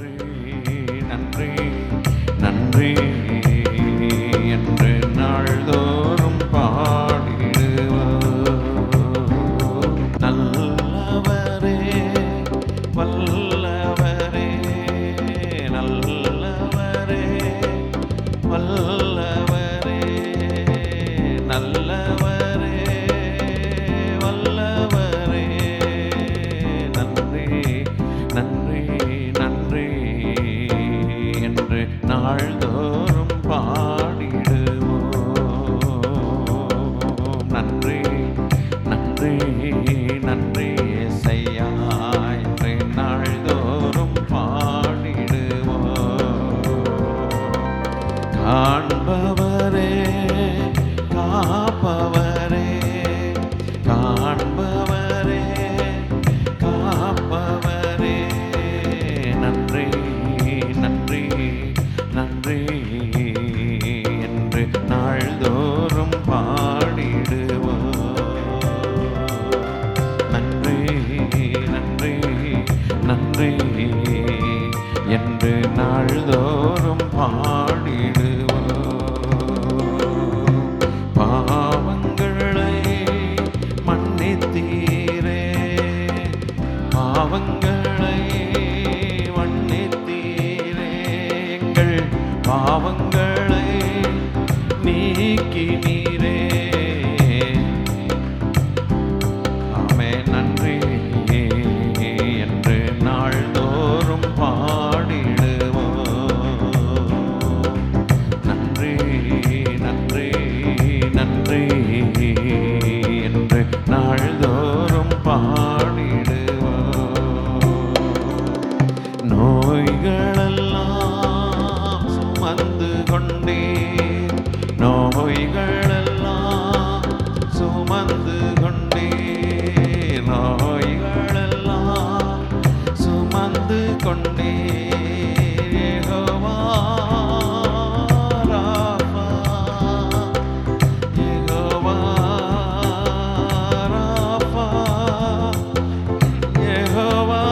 நன்றி நன்றி நன்றி என்று நாள்தோறும் பாடிடுவோம். நல்லவரே வல்லவரே நல்லவரே வல்லவரே நல்லவரே வல்லவரே நன்றி நன்றி நன்றி என்று நாள்தோறும் பாடிடுவோம். நன்றி நன்றி நன்றி இயேசையா என்று நாள்தோறும் பாடிடுவோம். காண்பவரே காப்பவரே காண்பவரே காப்பவரே நன்றி நன்றி நன்றி என்று நாள்தோறும் பாடிடுவோம். நன்றி நன்றி நன்றி என்று நாள்தோறும் பாடிடுவோம். பாவங்களை மன்னித்தீரே பாவங்களை மன்னித்தீரே எங்கள் பாவங்களை நீக்கினீரே. ஆமென். நன்றி என்று நாள்தோறும் பாடிடுவோம். நன்றி நன்றி நன்றி என்று நாள்தோறும் பாடிடுவோம். நோய்களெல்லாம் சுமந்து கொண்டீர் நோய்களெல்லாம் சுமந்து கொண்டீர் நோய்களெல்லாம் சுமந்து கொண்டீர். யெகோவா ராஃபா யெகோவா ராஃபா யெகோவா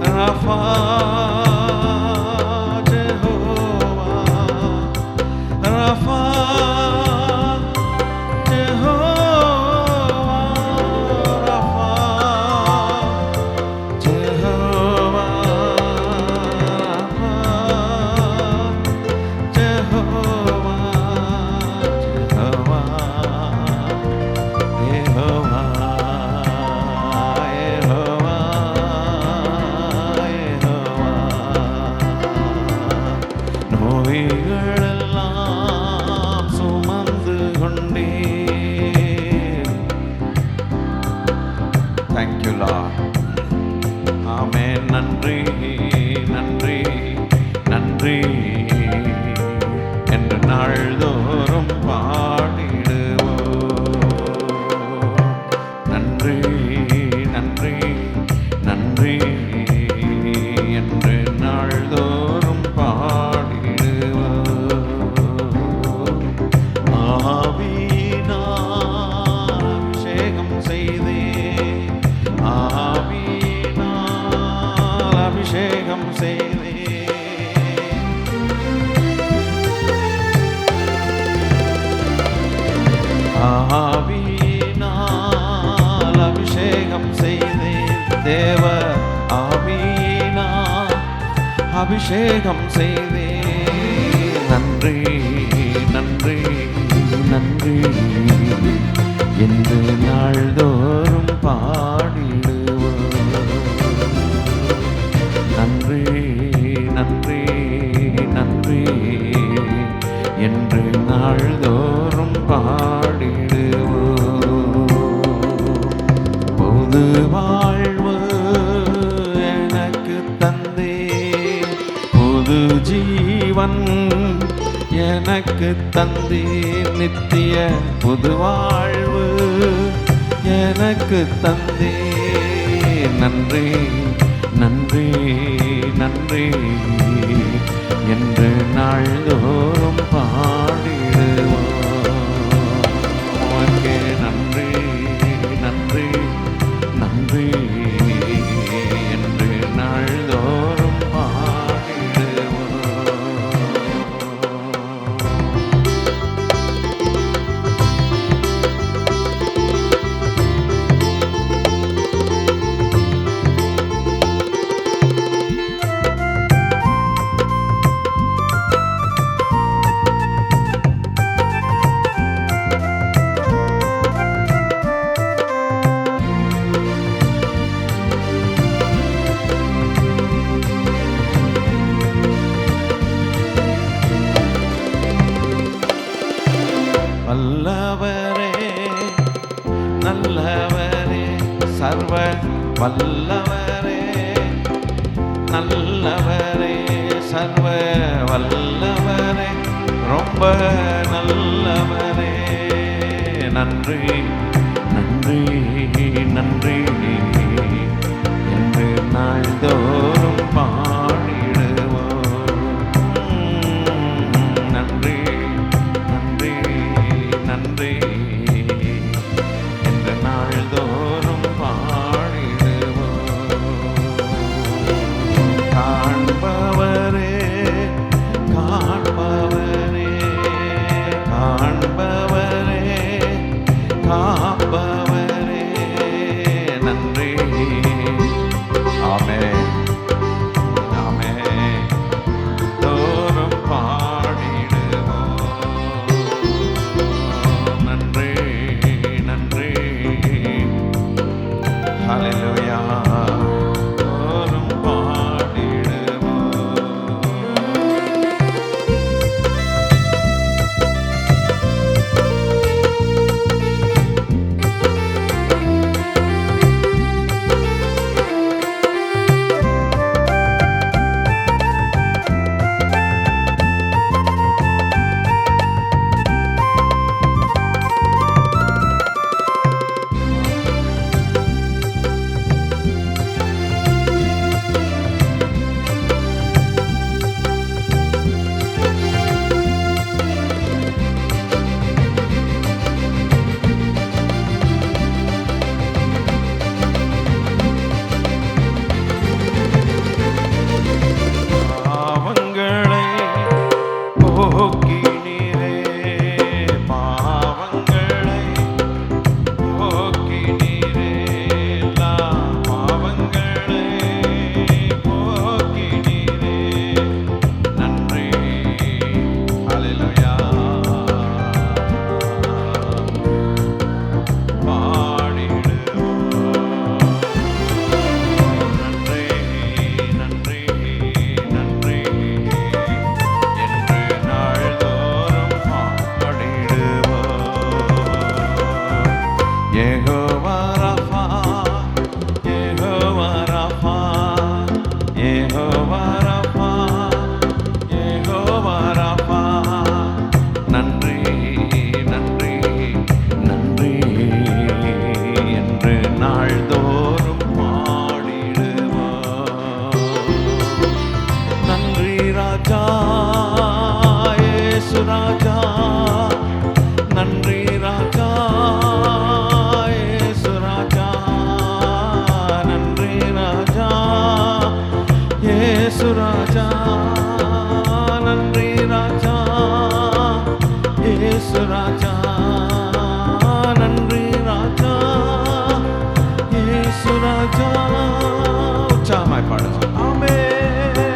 ராஃபா ராஃபா யெகோவா ராஃபா யெகோவா ராஃபா நோய்களெல்லாம் சுமந்து கொண்டீர். Thank you Lord. ஆமென். நன்றி நன்றி நன்றி என்று நாள்தோறும் பாடிடுவோம். நன்றி நன்றி நன்றி என்று நாள்தோறும் பாடிடுவோம். ஆவியினால் அபிஷேகம் செய்தே ஆவியினால் அபிஷேகம் செய்தே ஆவியினால் அபிஷேகம் செய்தே தேவ ஆவியினால் அபிஷேகம் செய்தே. நன்றி நன்றி நன்றி என்று நாள்தோறும் பாடிடுவோம். நன்றி நன்றி நன்றி என்று நாள்தோறும் பாடிடுவோம். புது வாழ்வு எனக்கு தந்தே புது ஜீவன் எனக்கு தந்தீர் நித்திய புது வாழ்வு எனக்கு தந்தீர். நன்றி நன்றி நன்றி என்று நாள்தோறும் பாடிடுவோம். நல்லவரே நல்லவரே சர்வ வல்லவரே நல்லவரே சர்வ வல்லவரே ரொம்ப நல்லவரே நன்றி நன்றி நன்றி என்று நாள்தோறும் பாடிடுவோம். நன்றி நன்றி நன்றி என்று நாள்தோறும் பாடிடுவோம். காண்பவரே காண்பவரே காண்பவரே காப்பவரே நன்றி. ஆமென் ஆமென் தோறும் பாடிடுவோம். நன்றி நன்றி ஹல்லேலூயா தோறும் பாடிடுவோம். பாவங்களை போக்கினீரே பாவங்களை போக்கினீரே எல்லா பாவங்களை போக்கினீரே நன்றி ஹல்லேலூயா பாடிடுவோம். நன்றி நன்றி நன்றி என்று நாள்தோறும் பாடிடுவோம். Jehovah Rapha Jehovah Rapha Jehovah Rapha Jehovah Rapha நன்றி நன்றி நன்றி என்று நாள்தோறும் பாடிடுவோம். நன்றி ராஜா இயேசு ராஜா நன்றி ராஜா இயேசு ராஜா நன்றி ராஜா இயேசு ராஜா நன்றி ராஜா இயேசு ராஜா நன்றி ராஜா இயேசு ராஜா உற்சாகமாய் பாடுவோம். ஆமென்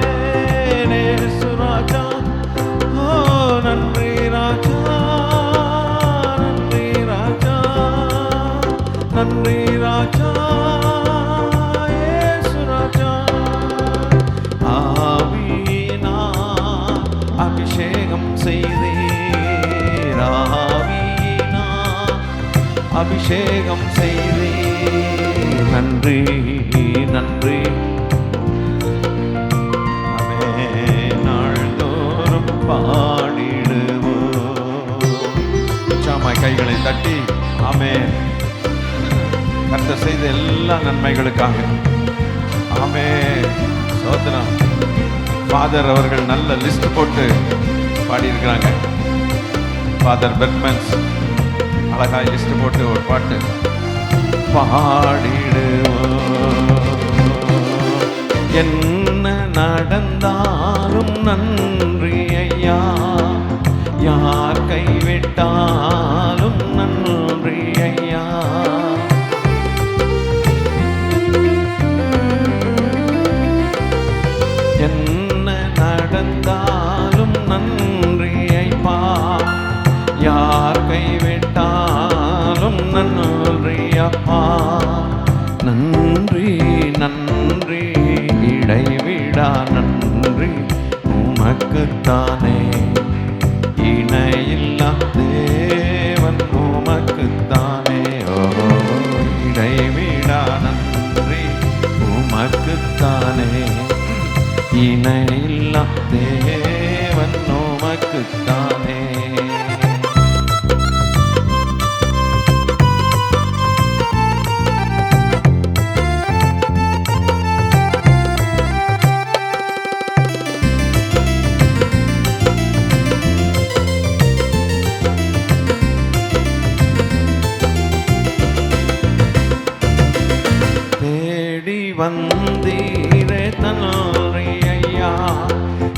இயேசு ராஜா ஓ நன்றி ராஜா நன்றி ராஜா நன்றி ராஜா இயேசு ராஜா ஆவியினால் அபிஷேகம் செய்தீர் ஆவியினால் அபிஷேகம் செய்தீர் நன்றி நன்றி ஆமென் நாள்தோறும் பாடிடுவோம். உற்சாகமாய் கைகளை தட்டி ஆமென் கர்த்தர் செய்த எல்லா நன்மைகளுக்காக ஆமென் சோதனம். ஃபாதர் அவர்கள் நல்ல லிஸ்ட் போட்டு பாடியிருக்கிறாங்க. ஃபாதர் பெர்க்மன்ஸ் அழகாய் லிஸ்ட் போட்டு ஒரு பாட்டு பாடிடுவோம். என்ன நடந்தாலும் நன்றி ஐயா யார் கைவிட்டாலும் நன்றி ஐயா என்ன நடந்தாலும் நன்றி ஐயா யார் கைவிட்டாலும் நன்றி அப்பா நன்றி நன்றி இடைவிடா நன்றி உமக்குத்தானே இணையில்லா தேவன் வந்தீரே நன்றி ஐயா.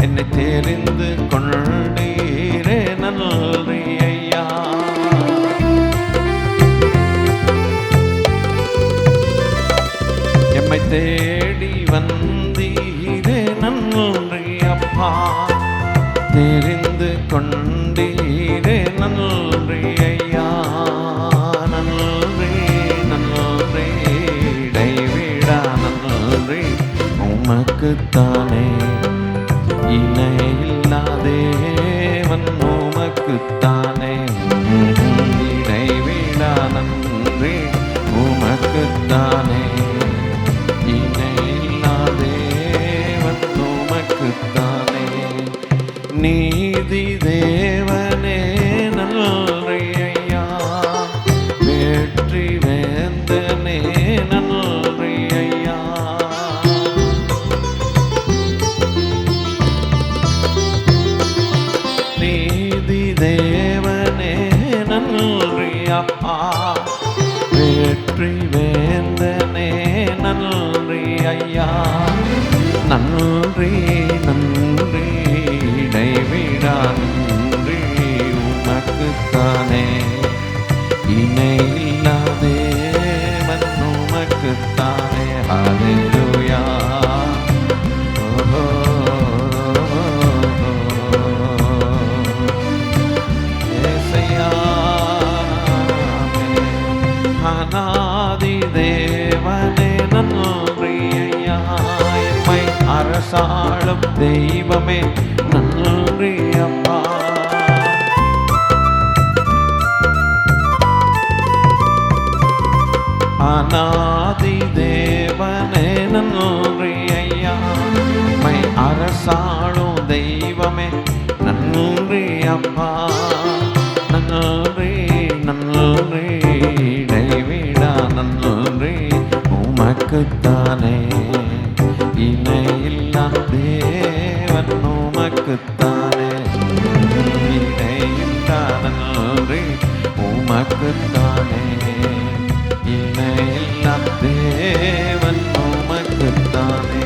என்னை தெரிந்து கொண்டீரே நன்றி ஐயா. எம்மை தேடி வந்தீரே நன்றி அப்பா. தெரிந்து கொண்டீரே நன்றி ஐயா. நன்றி நன்றி இடைவிடா நன்றி உமக்குத்தானே. இணையில்லா தேவன் உமக்குத்தானே. இடைவிடா நன்றி உமக்குத்தானே. இணையில்லா தேவன் உமக்குத்தானே. நீதி தேவனே நன்றி ஐயா. வெற்றி வேந்தனே நன்றி ஐயா. நீதி தேவனே நன்றி அப்பா. வெற்றி வேந்தனே நன்றி ஐயா. நன்றி நன்றி இடைவிடா நன்றி உமக்குத்தானே. இணையில்லா தேவன் உமக்குத்தானே. ஹல்லேலூயா. ஏசையா. அநாதி தேவனே நன்றி ஐயா. எம்மை அரசாளும் தெய்வமே நன்றி அப்பா. அநாதி தேவனே நன்றி ஐயா. எம்மை அரசாளும் தெய்வமே நன்றி அப்பா. நன்றி நன்றி இடைவிடா நன்றி உமக்குத்தானே. இணையில்லா தேவன் உமக்குத்தானே. இணையில்லா நன்றி உமக்குத்தானே. இணையில்லா தேவன் உமக்குத்தானே.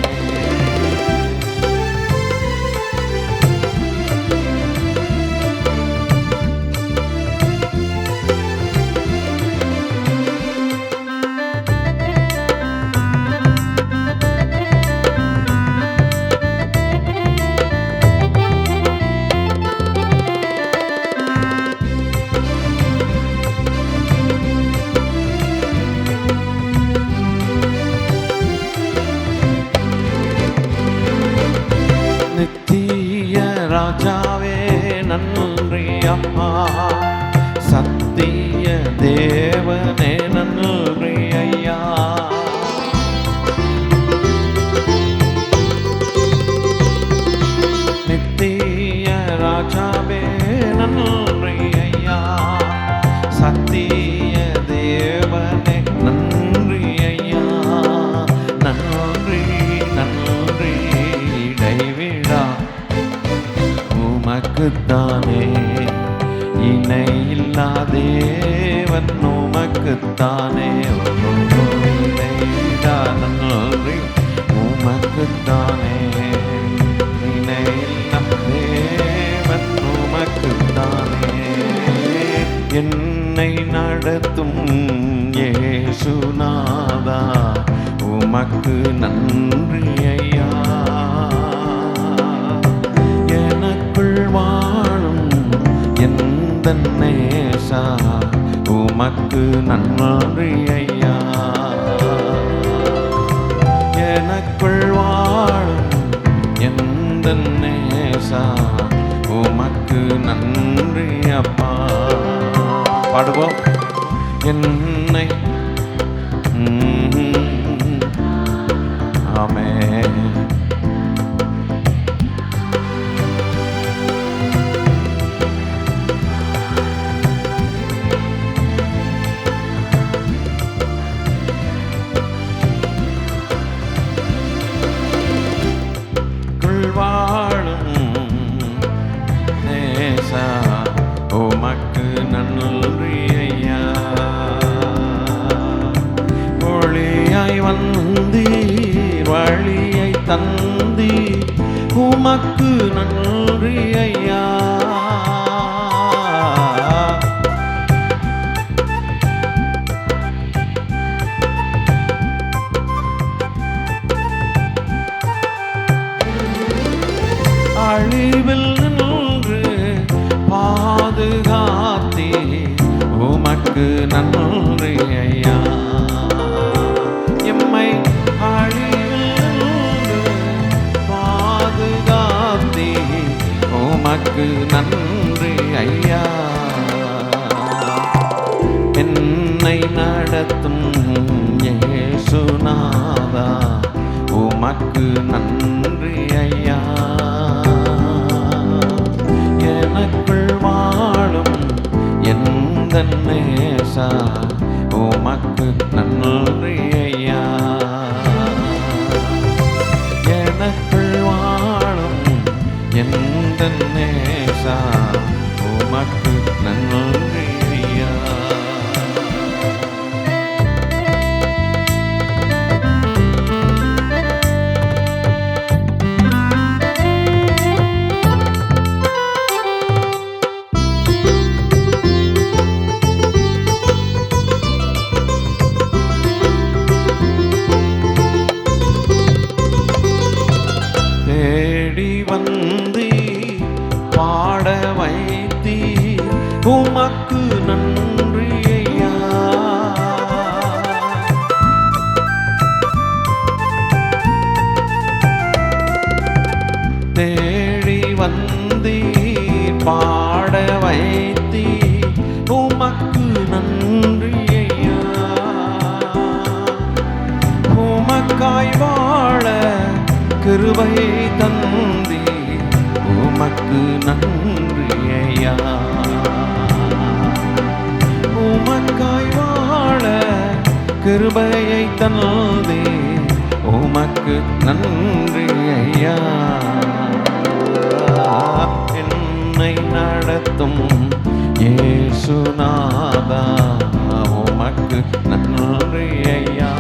நித்திய ராஜாவே நன்றி அப்பா. சத்திய தேவனே நன்றி ஐயா. நித்திய ராஜாவே நன்றி ஐயா. சத்திய தேவனே நன்றி ஐயா. நன்றி நன்றி இடைவிடா உமக்குத்தானே. இணையில்லா தேவன் உமக்குத்தானே. இடைவிடா நன்றி உமக்குத்தானே. இணையில்லா தேவன் உமக்குத்தானே. என்னை நடத்தும் இயேசுநாதா உமக்கு நன்றி ஐயா. எனக்குள் வாழும் எந்தன் நேசா உமக்கு நன்றி ஐயா. எனக்குள் வாழும் எந்தன் நேசா உமக்கு நன்றி அப்பா. பாடுவோம். என்னை ஆமென். வாழும் நேசா உமக்கு நன்றி ஐயா. ஒளியாய் வந்தீர் உமக்கு நன்றி ஐயா. அழிவில் நின்று பாதுகாத்தே உமக்கு நன்றி ஐயா. எம்மை அழிவில் நின்று பாதுகாத்தே உமக்கு நன்றி ஐயா. என்னை நடத்தும் இயேசுநாதா உமக்கு நன்றி ஐயா. எனக்குள் வாழும் எந்தன் நேசா உமக்கு நன்றி ஐயா. எனக்குள் வாழும் எந்தன் நேசா உமக்கு நன்றி ஐயா. தேடி வந்தி பாட வைத்தி உமக்கு நன்றி ஐயா. தேடி வந்தி பாட வைத்தி உமக்கு நன்றி ஐயா. உமக்காய் வாழ கிருபை தந்தி உமக்கு நன்றி ஐயா. உமக்காய் வாழ கிருபையை தந்தி உமக்கு நன்றி ஐயா. என்னை நடத்தும் இயேசுநாதா உமக்கு நன்றி ஐயா.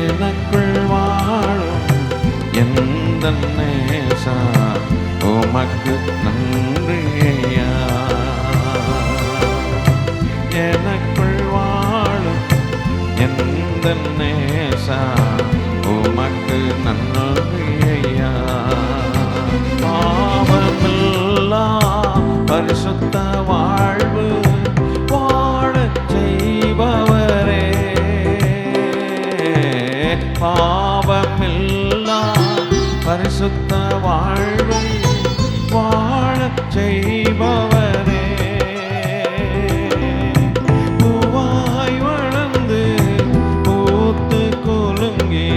எனக்குள் வாழும் எந்தன் நேசா உமக்கு நன்றி ஐயா. எனக்குள் வாழும் எந்தன் நேசா உமக்கு நன்றி ஐயா. பாவமில்லா பரிசுத்த வாழ்வு வாழச் செய்பவரே. பாவமில்லா பரிசுத்த வாழ்வை வாழச் செய்பவரே. பூவாய் வளர்ந்து பூத்து குலுங்கி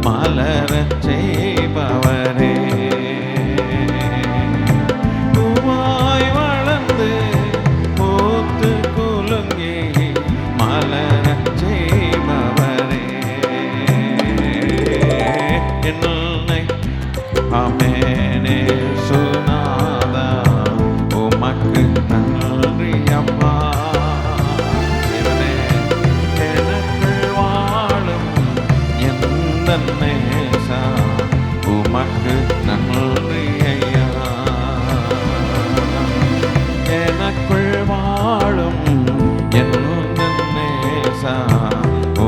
மலரச் செய்பவரே. பூவாய் வளர்ந்து பூத்து குலுங்கி மலரச் செய்பவரே. என்னை ஆமெனே சுனாதா உமக்கு நன்றி அப்பா. எனக்குள் வாழும் எந்தன் நேசா உமக்கு நன்றி ஐயா. எனக்குள் வாழும் எந்தன் நேசா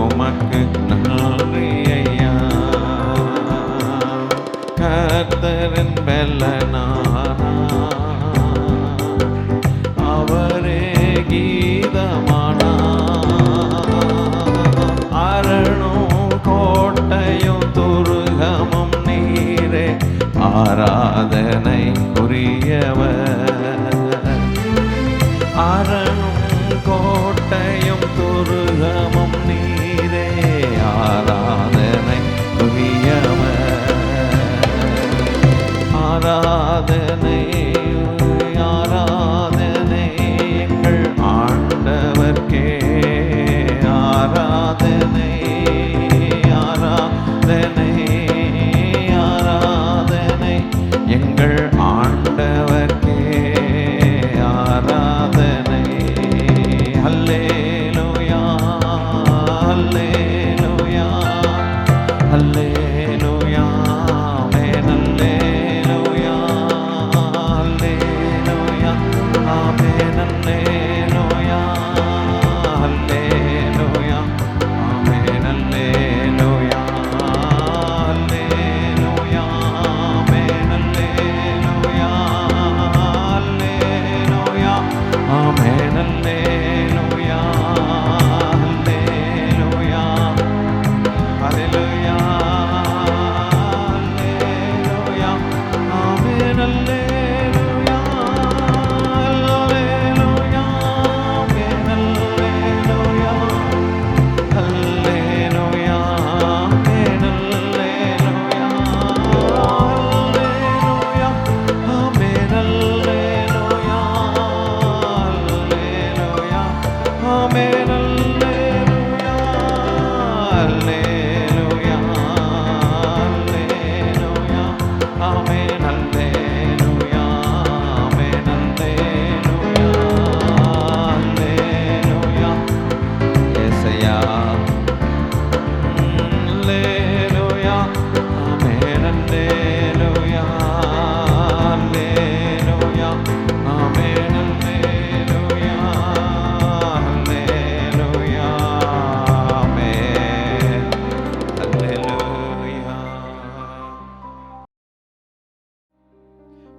உமக்கு நன்றி ஐயா. கர்த்தரின் பெலனானா அவரே கீதமானா. அரணும் கோட்டையும் துருகமும் நீரே ஆராதனைக்குரியவர். அரணும் கோட்டையும் துருகமும் நீரே ஆராதனைக்குரியவர். ஆராதனை ஆராதனை எங்கள் ஆண்டவர்க்கே. ஆராதனை ஆராதனை ஆராதனை எங்கள் ஆண்டவர்க்கே. ஆராதனை அல்லேலூயா அல்லேலூயா அல்லேலூயா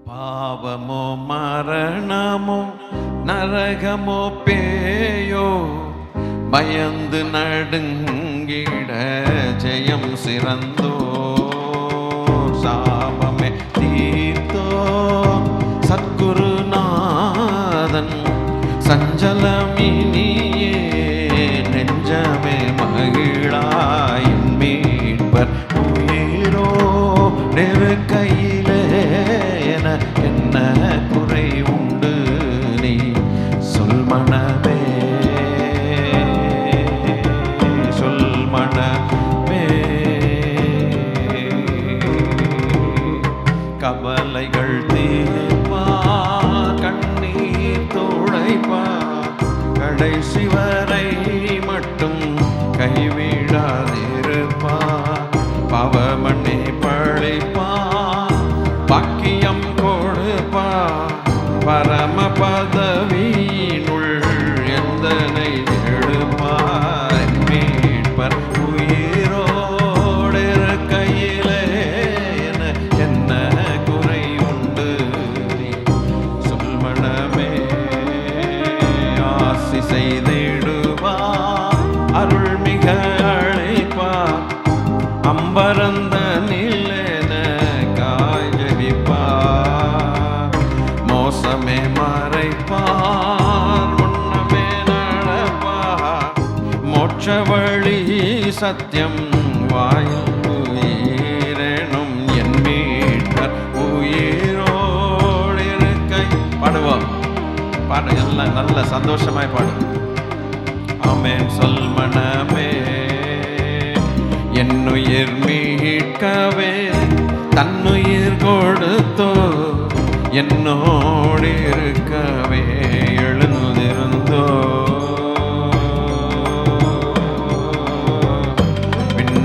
பாவமோ மரணமோ நரகமோ பேயோ பயந்து நடுங்கிட ஜெயம் சிறந்தோ சாபமே தீர்த்தோ சத்குருநாதன் சஞ்சலமினியே நெஞ்சமே மகிழாய் மீட்பர் உயிரோ நெருக்கையிலே என்ன குறை உண்டு நீ சொல் மனமே சொல் மனமே கவலைகள் தீர்ப்பா கண்ணீர் துடைப்பா கடைசி வரை மட்டும் கைவிடாதிருப்பா பவமண்ணை பழிப்பா பாக்கியம் கொடுப்பா பரம பதவியினுள் எந்தனை எழுப்பார் மீட்பர் உயிரோடு கையிலே என்ன குறை உண்டு நீ சொல் மனமே ஆசி செய்திடுவா அருள் மிக அழைப்பா அம்பரந்த நிலன காய்கறிப்பா மோசமே மறைப்பார் முன்னமே நடப்பா மோட்ச வழி சத்தியம் வாயில் உயிரெனும் என் மீட்பர் உயிரோடு இருக்கை பாடுவோம் பாடு எல்லாம் நல்ல சந்தோஷமாய் பாடு ஆமென் சொல் மனமே என்னுயிர் மீட்கவே தன்னுயிர் கொடுத்தோ என்னோடு இருக்கவே எழுந்திருந்தோ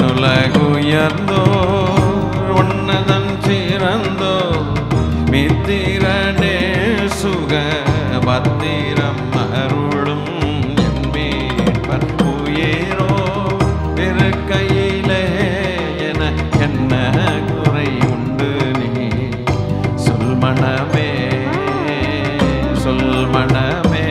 விண்ணுலகுயர்ந்தோ உன்னதன் சிறந்தோ மித்திரனே சுக பத்திரம் அருளும் என் மீட்பர் உயிரோ இருக்கையிலே என்ன குறை உண்டு நீ சொல் மனமே சொல் மனமே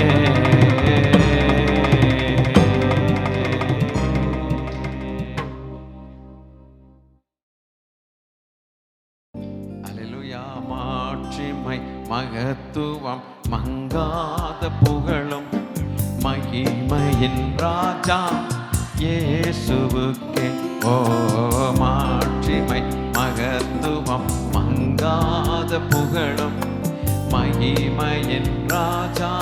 அல்லேலூயா மாட்சிமை மகத்துவம் மங்காத புகழும் மகிமையின் ராஜா இயேசுவுக்கே ஓ மாட்சிமை மகத்துவம் மங்காத புகழும் மகிமையின் ராஜா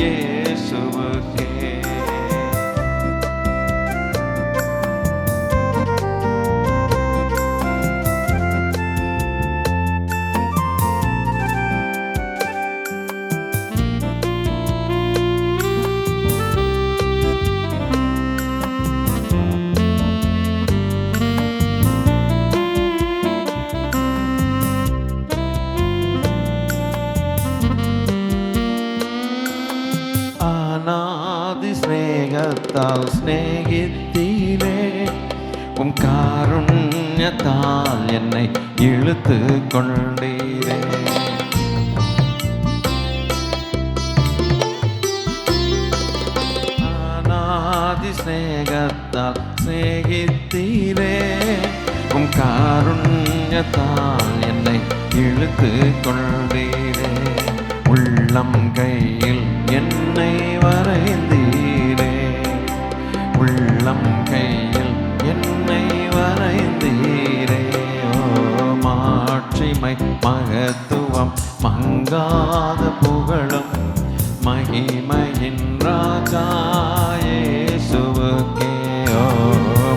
இயேசுவுக்கே ஸ்நேகத்தால் ஸ்நேகித்தீரே, உம் காருண்யத்தால் என்னை இழுத்து கொண்டீரே. அநாதி ஸ்நேகத்தால் ஸ்நேகித்தீரே, உம் காருண்யத்தால் என்னை இழுத்து கொண்டீரே. உள்ளம் கையில் என்னை வரைந்தீரே, உள்ளம் கையில் என்னை வரைந்தீரே. ஓ மாட்சிமை மகத்துவம் மங்காத புகழும் மகிமையின் ராஜா இயேசுவுக்கே. ஓ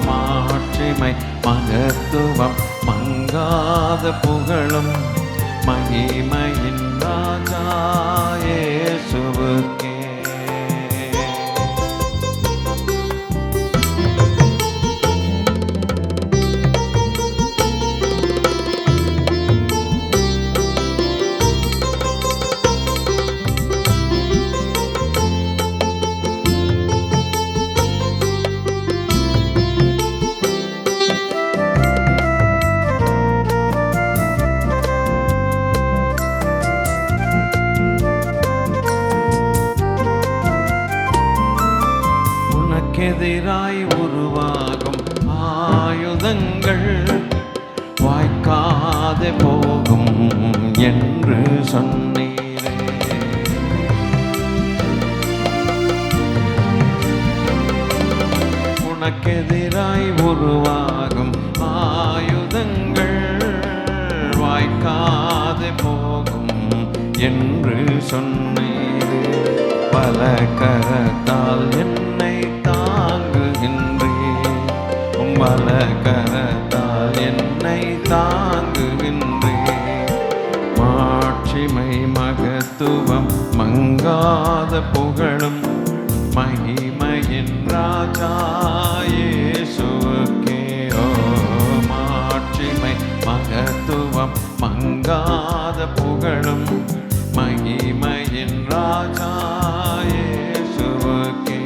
மாட்சிமை மகத்துவம் மங்காத புகழும் மகிமையின் ராஜா இயேசுவுக்கே. எதிராய் உருவாகும் ஆயுதங்கள் வாய்க்காதே போகும் என்று சொன்னீரே. உனக்கெதிராய் உருவாகும் ஆயுதங்கள் வாய்க்காதே போகும் என்று சொன்னீரே. பல கரத்தால் என்னை பல கரத்தால் என்னை தாங்குகின்றே. மாட்சிமை மகத்துவம் மங்காத புகழும் மகிமையின் ராஜா இயேசுவுக்கே. ஓ மாட்சிமை மகத்துவம் மங்காத புகழும் மகிமையின் ராஜா இயேசுவுக்கே.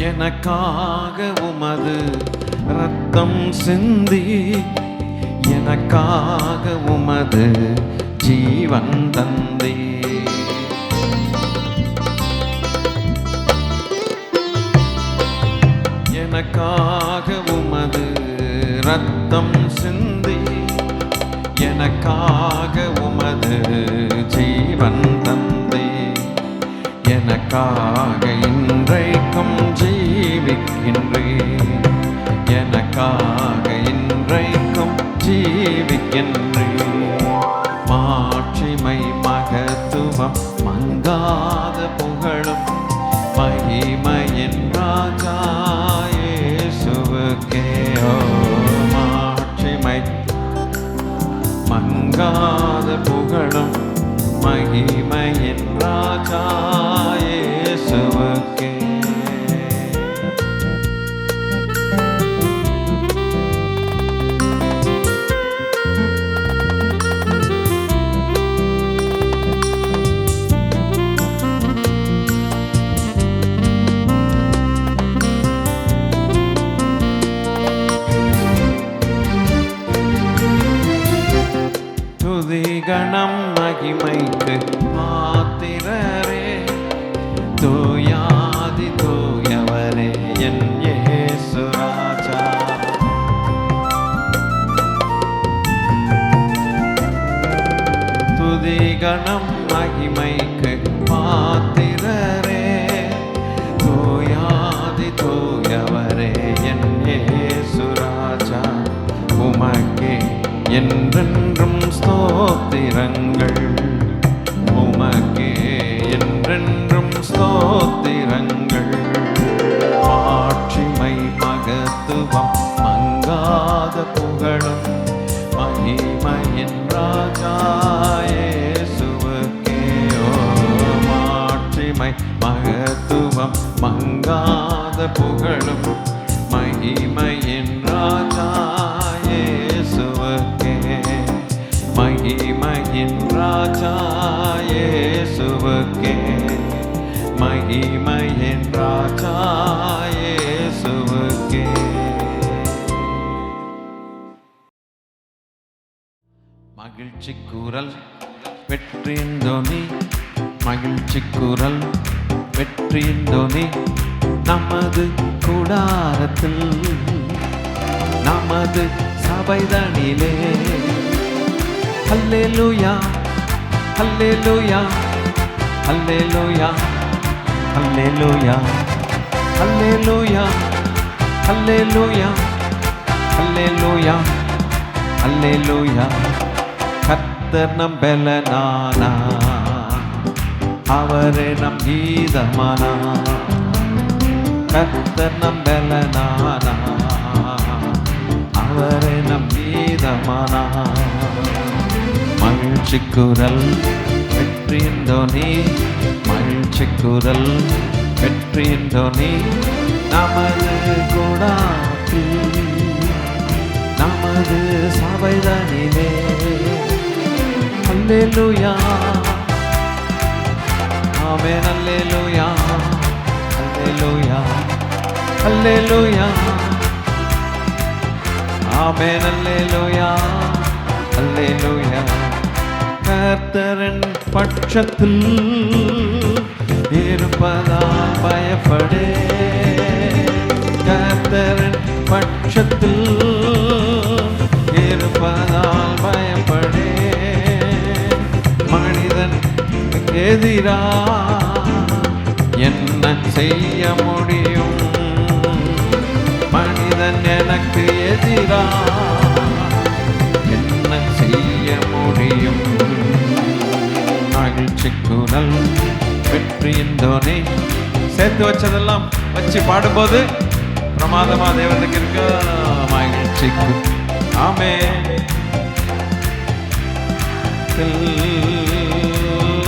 எனக்காக உமது இரத்தம் சிந்தி, எனக்காக உமது ஜீவன் தந்தே. எனக்காக உமது இரத்தம் சிந்தி, எனக்காக உமது ஜீவன் தந்தே. எனக்காக இன்றைக்கும் ஜீவிக்கின்றேன், எனக்காக இன்றைக்கும் ஜீவிக்கின்றேன். மாட்சிமை மகத்துவம் மங்காத புகழும் மகிமையின் ராஜா இயேசுவுக்கே. ஓ மாட்சிமை மங்காத புகழும் மகிமையின் ராஜா இயேசுவுக்கே. கணம் மகிமைக்கு பாத்திரரே, தூயாதி தூயவரே என் இயேசு ராஜா. துதி கணம் மகிமைக்கு பாத்திரரே, தூயாதி தூயவரே என் இயேசு ராஜா. உமக்கே என்றென்றும் ஸ்தோத்திரங்கள், உமக்கே என்றென்றும் ஸ்தோத்திரங்கள். மாட்சிமை மகத்துவம் மங்காத புகழும் மகிமையின் ராஜா இயேசுவுக்கே மாட்சிமை மகத்துவம் மங்காத புகழும் மகிமையின் ராஜா இயேசுவுக்கே மகிமையின் ராஜா இயேசுவுக்கே மகிமையின் ராஜா இயேசுவுக்கே. மகிழ்ச்சி குரல் வெற்றியின் தொனி மகிழ்ச்சி குரல் வெற்றியின் தொனி நமது கூடாரத்தில் நமது சபைதனிலே அல்லேலூயா அல்லேலூயா அல்லேலூயா அல்லேலூயா அல்லேலூயா அல்லேலூயா அல்லேலூயா அல்லேலூயா. கர்த்தர் நம் பெலனானா அவரே நம் கீதமானா கர்த்தர் நம் பெலனானா அவரே நம் கீதமானா. மகிழ்ச்சி குரல் வெற்றியின் தொனி மகிழ்ச்சி குரல் வெற்றியின் தொனி நமது கூடாரத்தில் நமது சபைதனிலே அல்லேலூயா ஆமென் அல்லேலூயா அல்லேலூயா அல்லேலூயா ஆமென் அல்லேலூயா அல்லேலூயா. கர்த்தரின் பட்சத்தில் இருப்பதால் பயப்படே கர்த்தரின் பட்சத்தில் இருப்பதால் பயப்படே மனிதன் எதிரா என்ன செய்ய முடியும் மனிதன் எனக்கு எதிரா என்ன செய்ய முடியும். மகிழ்ச்சி குரல் வெற்றியின் தொனி சேர்த்து வச்சதெல்லாம் வச்சு பாடும்போது பிரமாதமா தேவனுக்கு இருக்க மகிழ்ச்சி ஆமென்.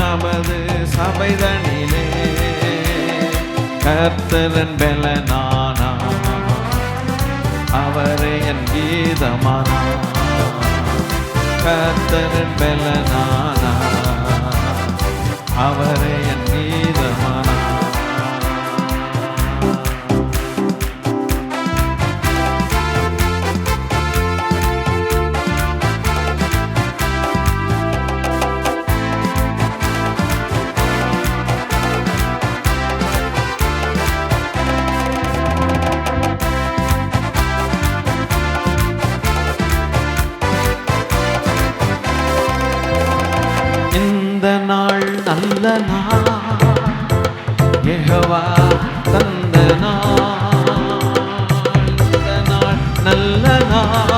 நமது சபைதனிலே கர்த்தரின் பெலனானா அவரே என் கீதமானா கர்த்தரின் பெலனானா அவரே என் கீதமானா. இந்த நாள் நல்ல நாள் யெகோவா தந்த நாள் இந்த நாள் நல்ல நாள்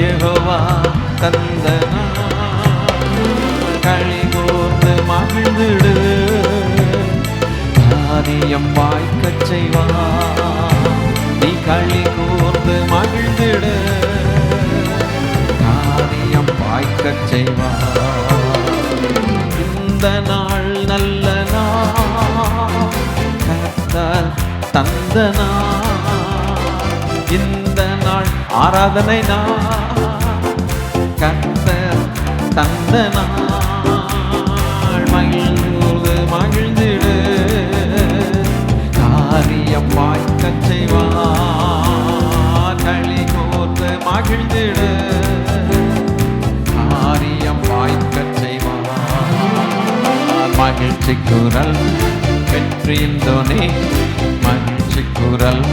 யெகோவா தந்த நாள் களி கூர்ந்து மகிழ்ந்திடு காரியம் வாய்க்கச் செய்வார் நீ களி கூர்ந்து மகிழ்ந்திடு காரியம் வாய்க்கச் செய்வார். இந்த நாள் நல்ல நாள் கர்த்தர் தந்த நாள் இந்த நாள் ஆராதனை நாள் கர்த்தர் தந்த நாள் மகிழ்ந்து மகிழ்ந்திடு காரியம் வாய்க்கச் செய்வார் களி கூர்ந்து மகிழ்ந்திடு காரியம் வாய்க்கச் செய்வார். மகிழ்ச்சி குரல் வெற்றியின் தொனி மகிழ்ச்சி குரல்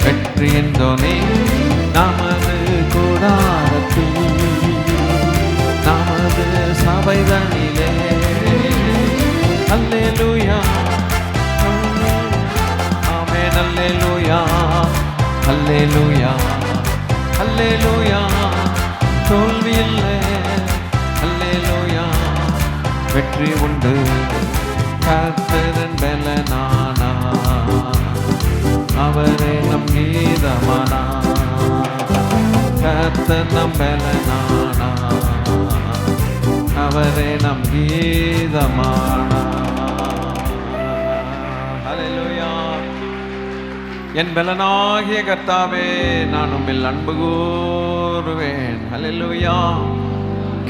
வெற்றியின் தொனி நமது கூடாரத்தில் நமது சபைதனிலே அல்லேலூயா ஆமென் அல்லேலூயா அல்லேலூயா அல்லேலூயா. தோல்வி இல்லை அல்லேலூயா வெற்றி உண்டு கர்த்தரின் பெலனானா அவரே நம் கீதமானா கர்த்தர் நம் பலனானா, அவரே நம் கீதமானா. ஹல்லேலூயா. என் பலனாகிய கர்த்தாவே, நான் உம்மில் அன்பு கூறுவேன். ஹல்லேலூயா.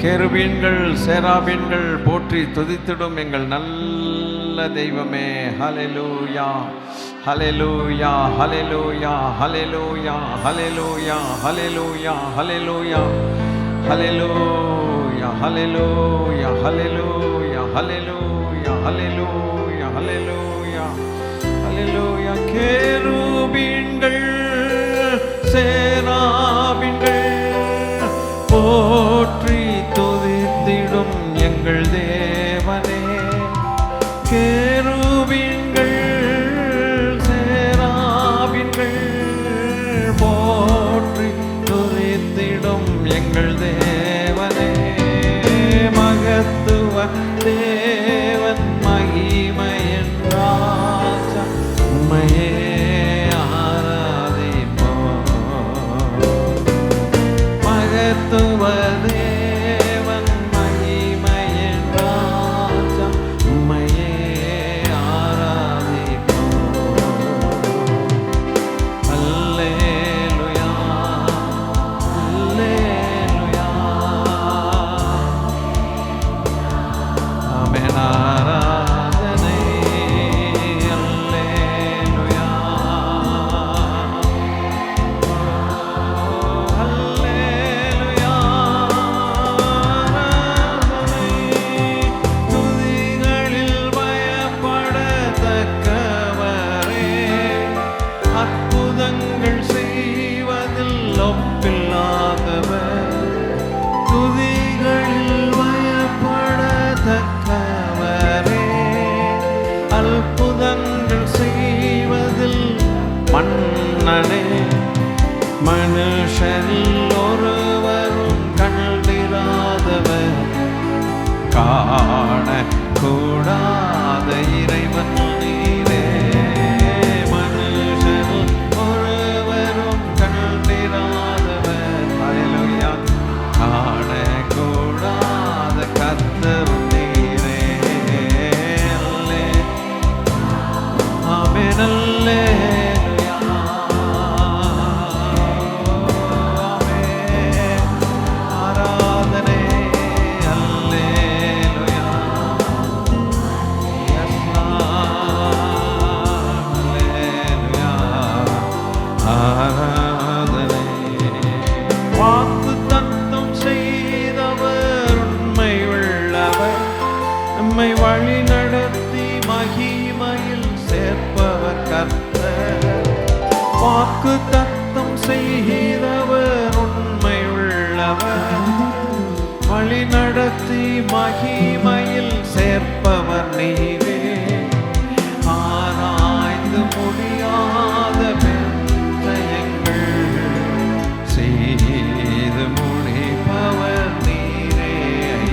கேருபீன்கள் சேராபீன்கள் போற்றி துதித்திடும் எங்கள் நல்ல தெய்வமே. ஹல்லேலூயா, ஹல்லேலூயா, ஹல்லேலூயா, ஹல்லேலூயா, ஹல்லேலூயா, ஹல்லேலூயா, ஹல்லேலூயா, ஹல்லேலூயா, ஹல்லேலூயா, ஹல்லேலூயா, ஹல்லேலூயா, ஹல்லேலூயா, ஹல்லேலூயா, ஹல்லேலூயா. கேருபீன்கள் சேராபீன்கள் போற்றி துதித்திடும் எங்கள் தேவனே. கேருபீன்கள் சேராபீன்கள் போற்றி துதித்திடும் எங்கள் தேவனே. மகத்துவ தேவன் மகிமையின் ராஜா, உம்மையே மகத்துவ தேவன் மகிமையின் ராஜா, உம்மையே ஆராதிப்போம். அல்லேலூயா, அல்லேலூயா. ஆமென். ஆராதனை. அல்லேலூயா. அற்புதங்கள் செய்வதில் ஒப்பில்லாதவர், துதிகளில் பயப்படத்தக்கவரே. அற்புதங்கள் செய்வதில் மன்னனே, மனுஷரில் ஒருவரும் கண்டிராதவர், காண கூடாத இறைவன் நீரே. காணக்கூடாத கர்த்தர் நீரே. ஆமென். அல்லேலூயா. ஆமென். ஆராதனை. அல்லேலூயா. Yes lord. அல்லேலூயா. ஆராதனை. வாக்குத்தத்தம் செய்தவர் உண்மை உள்ளவர், நம்மை வழி நடத்தி மகிமையில் சேர்ப்பவர் கர்த்தர். வாக்குத்தத்தம் செய்தவர் உண்மை உள்ளவர், வழி நடத்தி மகிமையில் சேர்ப்பவர் நீரே. ஆராய்ந்து முடியாத பெயங்கள் செய்து முடிப்பவர் நீரே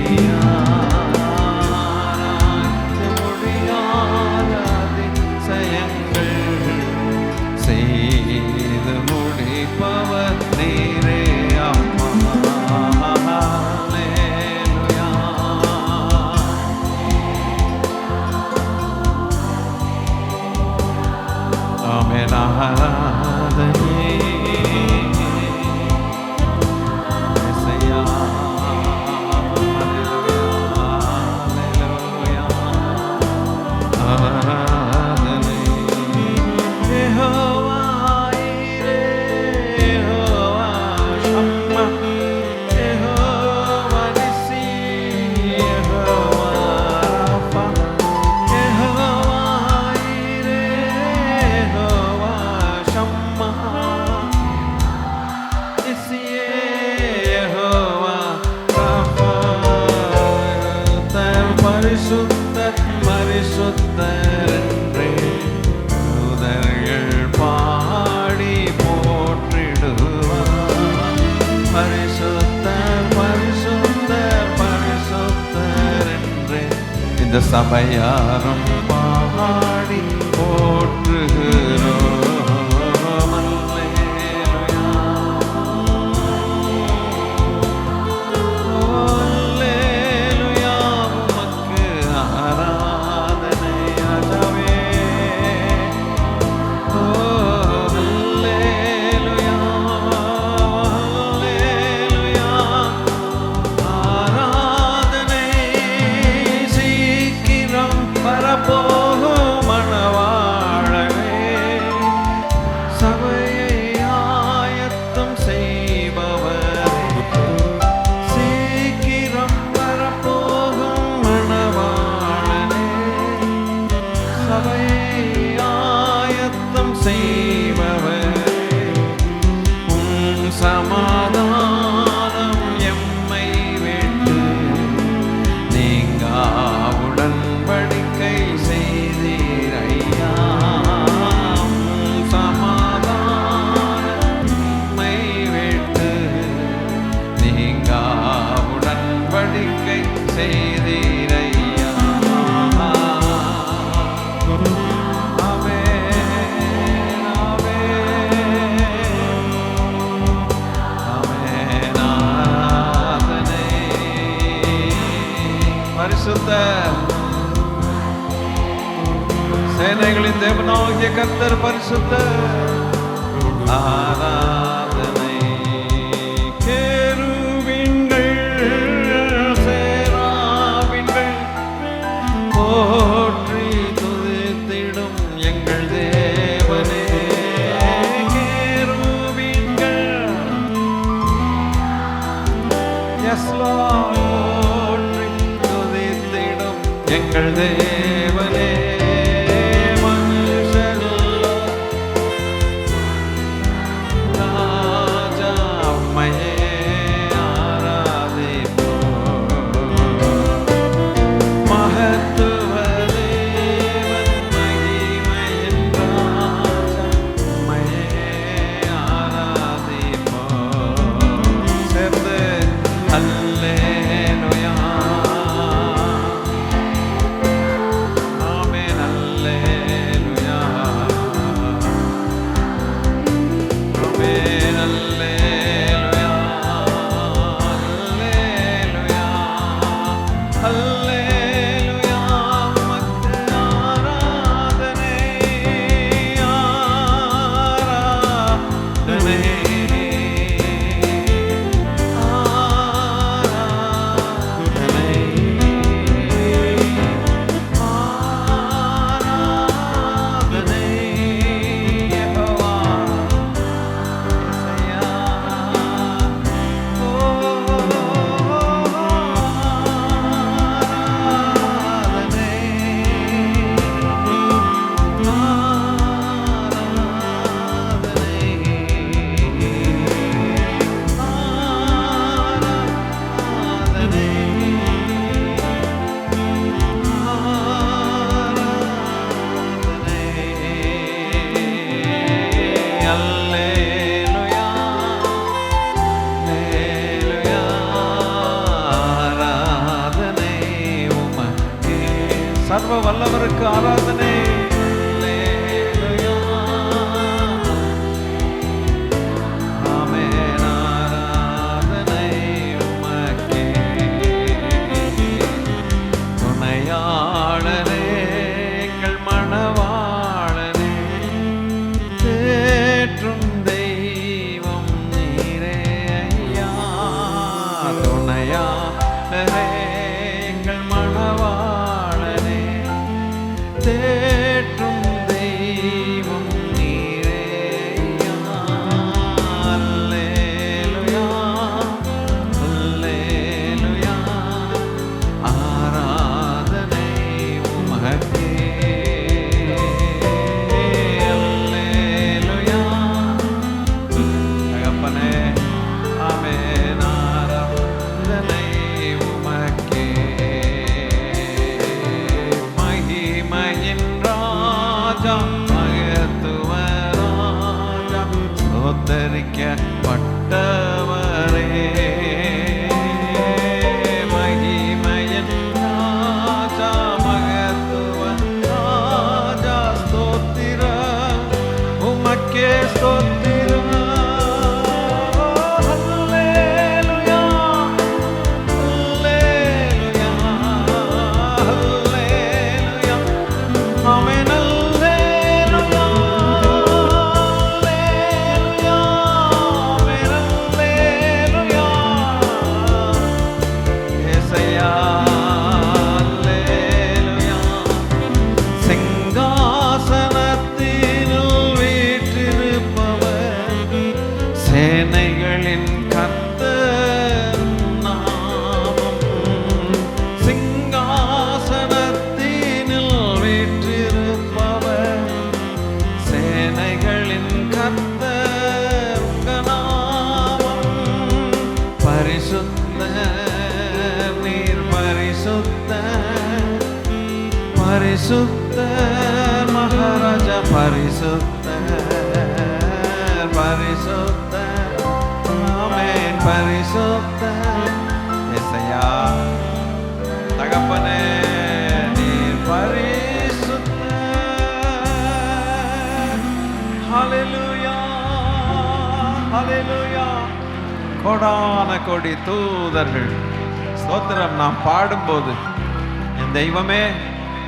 ஐயா. ஆராய்ந்து முடியாத அதிசயங்கள் செய்து முடிப்பவர் நீரே அம்மா. அல்லேலூயா. ஆமென். ஆராதனை. பரிசுத்தர் பரிசுத்தர் என்றே தூதர்கள் பாடி போற்றிடுவார். பரிசுத்தர் பரிசுத்தர் பரிசுத்தர் என்றே இந்த சபையாரும் பாடி போற்றுகிறோம். அல்லேலூயா. செய்தீரையா. ஆமென், ஆமென், ஆராதனை. பரிசுத்தர், சேனைகளின் தேவனாகிய கர்த்தர் பரிசுத்தர். ஆராதனை. கேருபீன்கள் சேராபீன்கள் போற்றி துதித்திடும் எங்கள் தேவனே. கேருபீன்கள் எஸ் லார்ட் போற்றி துதித்திடும் எங்கள் தேவனே. சர்வ வல்லவருக்கு ஆராதனை. ஆமென், ஆராதனை உமக்கே. துணையாளரே எங்கள் மணவாளனே, தேற்றும் தெய்வம் நீரே ஐயா. துணையாளரே எங்கள் மணவாளனே, தேற்றும் தெய்வம் நீரே ஐயா. அல்லேலூயா, அல்லேலூயா, ஆராதனை உமக்கே. அல்லேலூயா, தகப்பனே, ஆமென், ஆராதனை உமக்கே. மகிமையின் ராஜா, மகத்துவ ராஜா, ஸ்தோத்தரிக்கப்பட்டவரே. மகிமையின் ராஜா, மகத்துவ ராஜா, ஸ்தோத்திரம் உமக்கே ஸ்தோத்திரம். அல்லேலூயா, அல்லேலூயா, அல்லேலூயா, ஆமென், அல்லேலூயா, அல்லேலூயா, ஆமென், அல்லேலூயா. இயேசையா, அல்லேலூயா. சிங்காசனத்தினில் வீற்றிருப்பவர், சேனைகளின் கர்த்தர் நாமம். சிங்காசனத்தினில் வீற்றிருப்பவர், சேனைகளின் கர்த்தர் நாமம். பரிசுத்தர் நீர், பரிசுத்தர், பரிசுத்தர் மகாராஜா, பரிசுத்தர், பரிசுத்தர், ஆமென், பரிசுத்தர். இயேசையா, ஹல்லேலூயா. கோடான கோடி தூதர்கள் ஸ்தோத்திரம் நாம் பாடும்போது என் தெய்வமே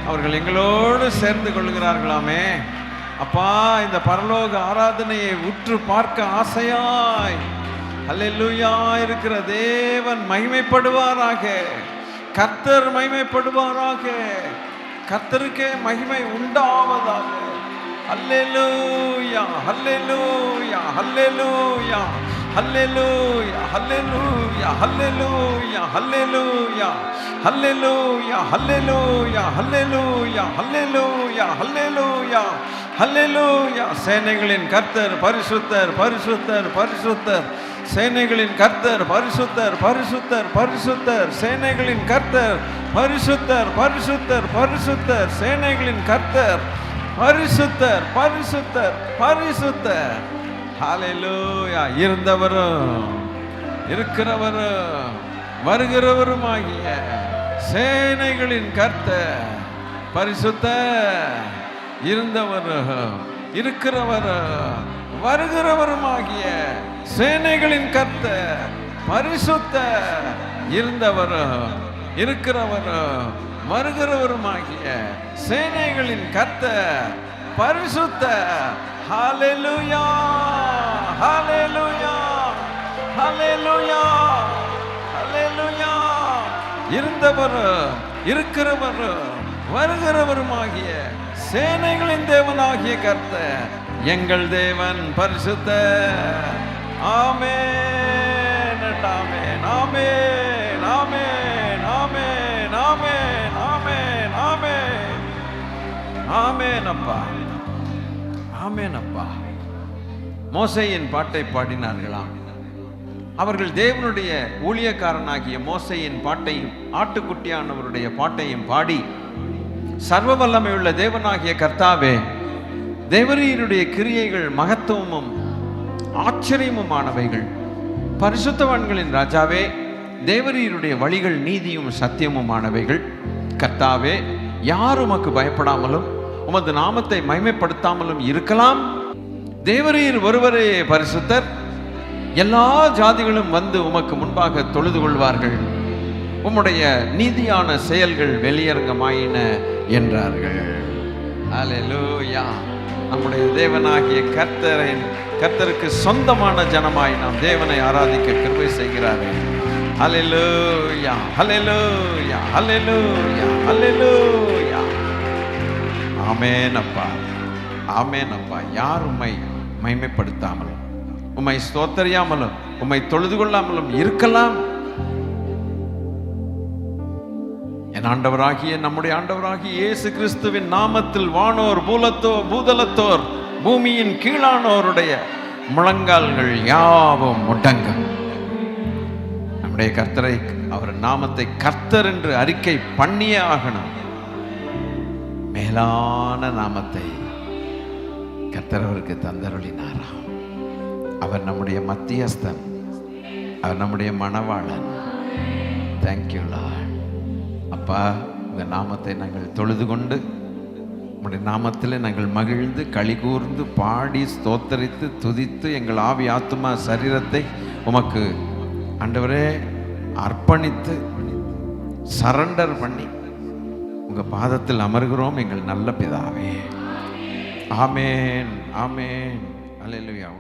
அவர்கள் எங்களோடு சேர்ந்து கொள்கிறார்களாமே. அப்பா, இந்த பரலோக ஆராதனையை உற்று பார்க்க ஆசையாய் ஹல்லேலூயா இருக்கிற தேவன் மகிமைப்படுவாராக. கர்த்தர் மகிமைப்படுவாராக. கர்த்தருக்கே மகிமை உண்டாவதாக. ஹல்லேலூயா, ஹல்லேலூயா, ஹல்லேலூயா, ஹல்லேலூயா, ஹல்லேலூயா, ஹல்லேலூயா, ஹல்லேலூயா, ஹல்லேலூயா, ஹல்லேலூயா, ஹல்லேலூயா, ஹல்லேலூயா, ஹல்லேலூயா, ஹல்லேலூயா. சேனைகளின் கர்த்தர் பரிசுத்தர், பரிசுத்தர், பரிசுத்தர். சேனைகளின் கர்த்தர் பரிசுத்தர், பரிசுத்தர், பரிசுத்தர். சேனைகளின் கர்த்தர் பரிசுத்தர், பரிசுத்தர், பரிசுத்தர். சேனைகளின் கர்த்தர் பரிசுத்தர், பரிசுத்தர், பரிசுத்தர். ஹல்லேலூயா. இருந்தவரும் இருக்கிறவரும் வருகிறவருமாகிய சேனைகளின் கர்த்தர் பரிசுத்தர். இருந்தவரும் இருக்கிறவரும் வருகிறவருமாகிய சேனைகளின் கர்த்தர் பரிசுத்தர். இருந்தவரும் இருக்கிறவரும் வருகிறவருமாகிய சேனைகளின் கர்த்தர் பரிசுத்தர். ஹல்லேலூயா, ஹல்லேலூயா, ஹல்லேலூயா, ஹல்லேலூயா. இருந்தவரும் இருக்கிறவரும் வருகிறவருமாகிய சேனைகளின் தேவனாகிய கர்த்தர் எங்கள் தேவன் பரிசுத்தர். ஆமென், ஆமென், ஆமென், ஆமென், ஆமென், ஆமென், ஆமென், ஆமென், ஆமென். அப்பா, ஆமென் அப்பா. மோசேயின் பாட்டை பாடினார்களாம். அவர்கள் தேவனுடைய ஊழியக்காரனாகிய மோசேயின் பாட்டையும் ஆட்டுக்குட்டியானவருடைய பாட்டையும் பாடி, சர்வ வல்லமையுள்ள தேவனாகிய கர்த்தாவே, தேவரீருடைய கிரியைகள் மகத்துவமும் ஆச்சரியமுமானவைகள். பரிசுத்தவான்களின் ராஜாவே, தேவரீருடைய வழிகள் நீதியும் சத்தியமுமானவைகள். கர்த்தாவே, யார் உமக்கு பயப்படாமலும் உமது நாமத்தை மகிமைப்படுத்தாமலும் இருக்கலாம்? தேவரீர் ஒருவரே பரிசுத்தர். எல்லா ஜாதிகளும் வந்து உமக்கு முன்பாக தொழுது கொள்வார்கள். உம்முடைய நீதியான செயல்கள் வெளியரங்கமாயின என்றார்கள். ஹல்லேலூயா. நம்முடைய தேவனாகிய கர்த்தருக்கு சொந்தமான ஜனமாய் நாம் தேவனை ஆராதிக்க கிருபை செய்கிறார்கள். ஹல்லேலூயா, ஹல்லேலூயா, ஹல்லேலூயா, ஹல்லேலூயா. ஆமென் அப்பா, ஆமென் அப்பா. யார் உம்மை மகிமைப்படுத்தாமலும் உம்மை ஸ்தோத்தரியாமலும் உம்மை தொழுது கொள்ளாமலும் இருக்கலாம்? என் ஆண்டவராகிய நம்முடைய ஆண்டவராகிய இயேசு கிறிஸ்துவின் நாமத்தில் வானோர் பூதலத்தோர் பூமியின் கீழானோருடைய முழங்கால்கள் யாவும் முடங்கும். நம்முடைய கர்த்தரை, அவர் நாமத்தை கர்த்தர் என்று அறிக்கை பண்ணியே ஆகணும். மேலான நாமத்தை கர்த்தர் அவருக்கு தந்தருளினாராம். அவர் நம்முடைய மத்தியஸ்தன், அவர் நம்முடைய மணவாளன். Thank you Lord. அப்பா, இந்த நாமத்தை நாங்கள் தொழுது கொண்டு உம்முடைய நாமத்தில் நாங்கள் மகிழ்ந்து களி கூர்ந்து பாடி ஸ்தோத்தரித்து துதித்து எங்கள் ஆவி ஆத்துமா சரீரத்தை உமக்கு ஆண்டவரே அர்ப்பணித்து சரண்டர் பண்ணி உங்கள் பாதத்தில் அமர்கிறோம் எங்கள் நல்ல பிதாவே. ஆமேன், ஆமேன். அல்லேலூயா.